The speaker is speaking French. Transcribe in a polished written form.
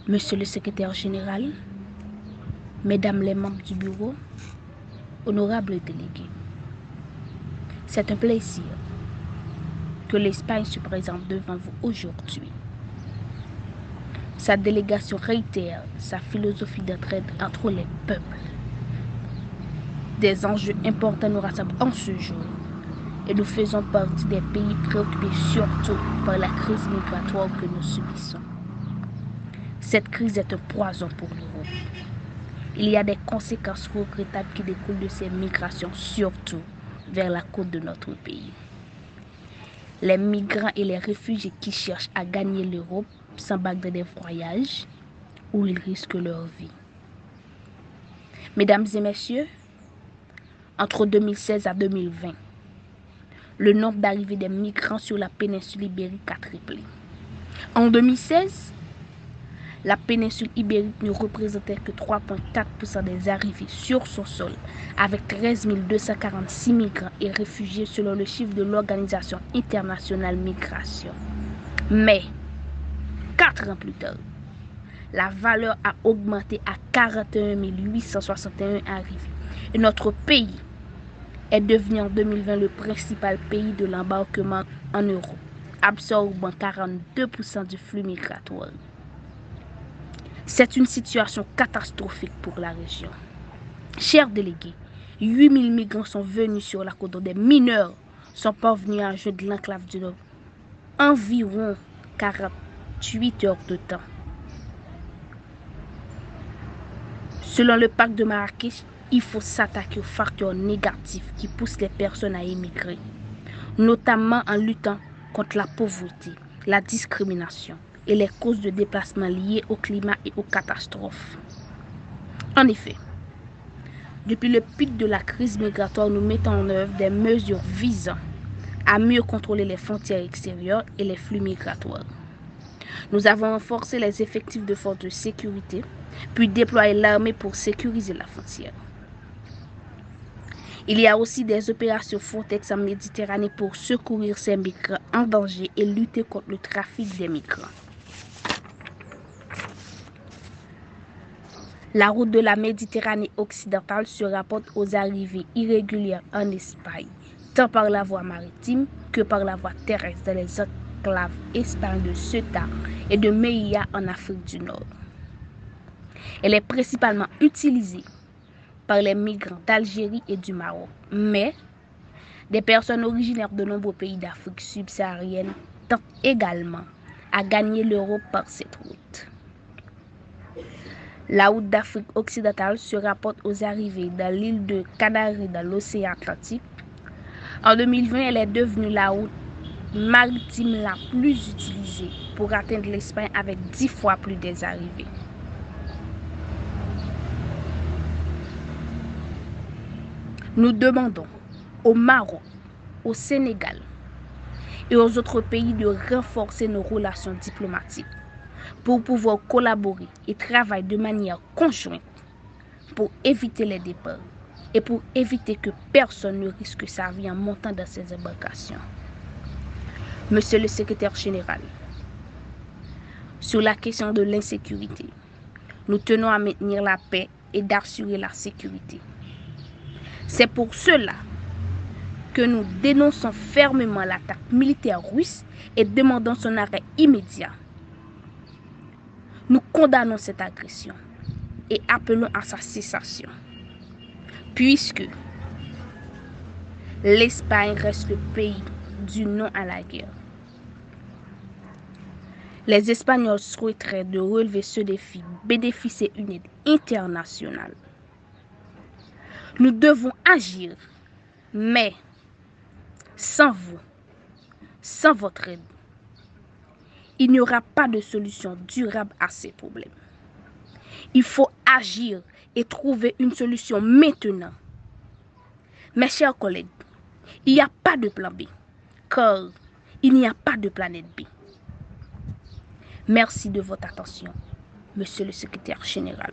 Monsieur le secrétaire général, Mesdames les membres du bureau, honorables délégués, c'est un plaisir que l'Espagne se présente devant vous aujourd'hui. Sa délégation réitère sa philosophie d'entraide entre les peuples. Des enjeux importants nous rassemblent en ce jour et nous faisons partie des pays préoccupés surtout par la crise migratoire que nous subissons. Cette crise est un poison pour l'Europe. Il y a des conséquences regrettables qui découlent de ces migrations, surtout vers la côte de notre pays. Les migrants et les réfugiés qui cherchent à gagner l'Europe s'embarquent dans des voyages où ils risquent leur vie. Mesdames et messieurs, entre 2016 à 2020, le nombre d'arrivées des migrants sur la péninsule ibérique a triplé. En 2016, la péninsule ibérique ne représentait que 3,4% des arrivées sur son sol, avec 13 246 migrants et réfugiés selon le chiffre de l'Organisation internationale migration. Mais, 4 ans plus tard, la valeur a augmenté à 41 861 arrivées. Et notre pays est devenu en 2020 le principal pays de l'embarquement en Europe, absorbant 42% du flux migratoire. C'est une situation catastrophique pour la région. Chers délégués, 8000 migrants sont venus sur la côte, dont des mineurs sont parvenus à joindre l'enclave du Nord. Environ 48 heures de temps. Selon le pacte de Marrakech, il faut s'attaquer aux facteurs négatifs qui poussent les personnes à émigrer, notamment en luttant contre la pauvreté, la discrimination et les causes de déplacement liées au climat et aux catastrophes. En effet, depuis le pic de la crise migratoire, nous mettons en œuvre des mesures visant à mieux contrôler les frontières extérieures et les flux migratoires. Nous avons renforcé les effectifs de forces de sécurité, puis déployé l'armée pour sécuriser la frontière. Il y a aussi des opérations Frontex en Méditerranée pour secourir ces migrants en danger et lutter contre le trafic des migrants. La route de la Méditerranée occidentale se rapporte aux arrivées irrégulières en Espagne, tant par la voie maritime que par la voie terrestre dans les enclaves espagnoles de Ceuta et de Melilla en Afrique du Nord. Elle est principalement utilisée par les migrants d'Algérie et du Maroc, mais des personnes originaires de nombreux pays d'Afrique subsaharienne tentent également à gagner l'Europe par cette route. La route d'Afrique occidentale se rapporte aux arrivées dans l'île de Canaries dans l'océan Atlantique. En 2020, elle est devenue la route maritime la plus utilisée pour atteindre l'Espagne avec 10 fois plus des arrivées. Nous demandons au Maroc, au Sénégal et aux autres pays de renforcer nos relations diplomatiques pour pouvoir collaborer et travailler de manière conjointe pour éviter les départs et pour éviter que personne ne risque sa vie en montant dans ces embarcations. Monsieur le secrétaire général, sur la question de l'insécurité, nous tenons à maintenir la paix et d'assurer la sécurité. C'est pour cela que nous dénonçons fermement l'attaque militaire russe et demandons son arrêt immédiat. Nous condamnons cette agression et appelons à sa cessation, puisque l'Espagne reste le pays du non à la guerre. Les Espagnols souhaiteraient de relever ce défi, bénéficier d'une aide internationale. Nous devons agir, mais sans vous, sans votre aide, il n'y aura pas de solution durable à ces problèmes. Il faut agir et trouver une solution maintenant. Mes chers collègues, il n'y a pas de plan B, car il n'y a pas de planète B. Merci de votre attention, Monsieur le secrétaire général.